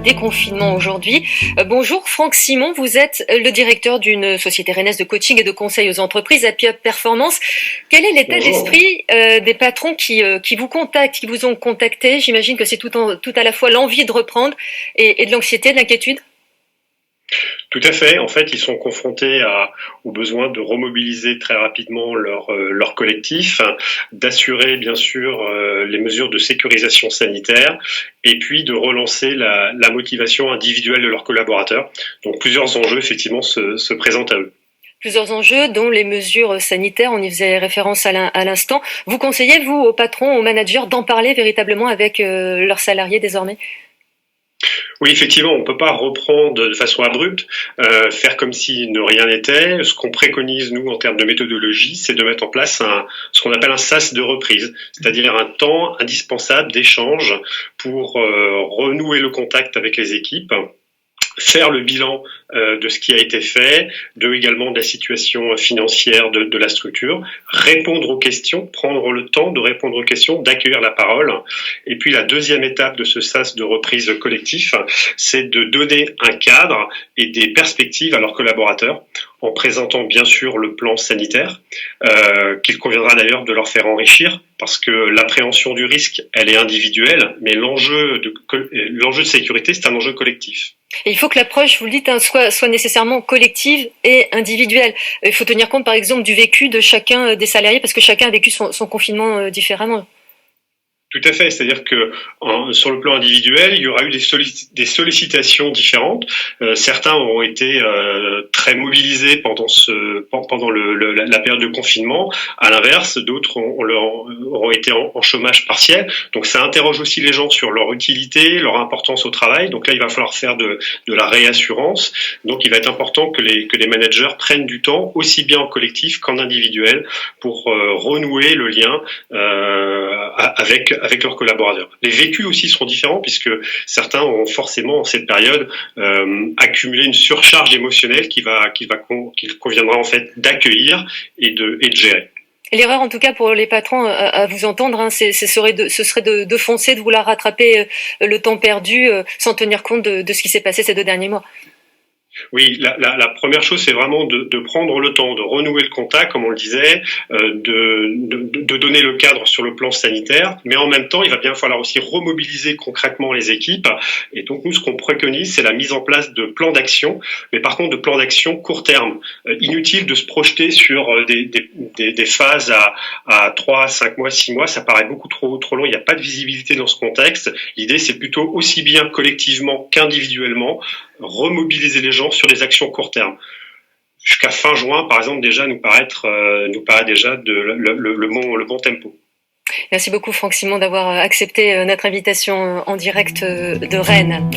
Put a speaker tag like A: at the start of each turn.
A: déconfinement aujourd'hui. Bonjour Franck Simon, vous êtes le directeur d'une société rennaise de coaching et de conseil aux entreprises, Happy Up Performance. Quel est l'état d'esprit des patrons qui vous contactent, qui vous ont contacté? J'imagine que c'est tout à la fois l'envie de reprendre et de l'anxiété, de l'inquiétude.
B: Tout à fait. En fait, ils sont confrontés au besoin de remobiliser très rapidement leur collectif, d'assurer bien sûr les mesures de sécurisation sanitaire et puis de relancer la motivation individuelle de leurs collaborateurs. Donc plusieurs enjeux effectivement se présentent à eux.
A: Plusieurs enjeux, dont les mesures sanitaires, on y faisait référence à l'instant. Vous conseillez, vous, aux patrons, aux managers, d'en parler véritablement avec leurs salariés désormais?
B: Oui, effectivement, on ne peut pas reprendre de façon abrupte, faire comme si de rien n'était. Ce qu'on préconise, nous, en termes de méthodologie, c'est de mettre en place ce qu'on appelle un sas de reprise, c'est-à-dire un temps indispensable d'échange pour renouer le contact avec les équipes, faire le bilan de ce qui a été fait, également de la situation financière de la structure, répondre aux questions, prendre le temps de répondre aux questions, d'accueillir la parole. Et puis la deuxième étape de ce sas de reprise collectif, c'est de donner un cadre et des perspectives à leurs collaborateurs, en présentant bien sûr le plan sanitaire, qu'il conviendra d'ailleurs de leur faire enrichir, parce que l'appréhension du risque, elle est individuelle, mais l'enjeu de sécurité, c'est un enjeu collectif.
A: Et il faut que l'approche, vous le dites, soit nécessairement collective et individuelle. Il faut tenir compte, par exemple, du vécu de chacun des salariés, parce que chacun a vécu son confinement différemment.
B: Tout à fait, c'est-à-dire que sur le plan individuel, il y aura eu des sollicitations différentes. Certains auront été très mobilisés pendant la période de confinement. À l'inverse, d'autres auront été en chômage partiel. Donc ça interroge aussi les gens sur leur utilité, leur importance au travail. Donc là, il va falloir faire de la réassurance. Donc il va être important que les managers prennent du temps, aussi bien en collectif qu'en individuel, pour renouer le lien avec leurs collaborateurs. Les vécus aussi seront différents puisque certains auront forcément en cette période accumulé une surcharge émotionnelle qu'il conviendra en fait d'accueillir et de gérer.
A: L'erreur, en tout cas, pour les patrons, à vous entendre, ce serait de foncer, de vouloir rattraper le temps perdu sans tenir compte de ce qui s'est passé ces 2 derniers mois.
B: Oui, la première chose, c'est vraiment de prendre le temps, de renouer le contact, comme on le disait, de donner le cadre sur le plan sanitaire, mais en même temps, il va bien falloir aussi remobiliser concrètement les équipes. Et donc, nous, ce qu'on préconise, c'est la mise en place de plans d'action, mais par contre, de plans d'action court terme. Inutile de se projeter sur des phases à 3, 5 mois, 6 mois, ça paraît beaucoup trop long, il n'y a pas de visibilité dans ce contexte. L'idée, c'est plutôt aussi bien collectivement qu'individuellement, remobiliser les gens sur des actions court terme. Jusqu'à fin juin, par exemple, déjà nous paraît déjà le bon tempo.
A: Merci beaucoup Franck Simon d'avoir accepté notre invitation en direct de Rennes.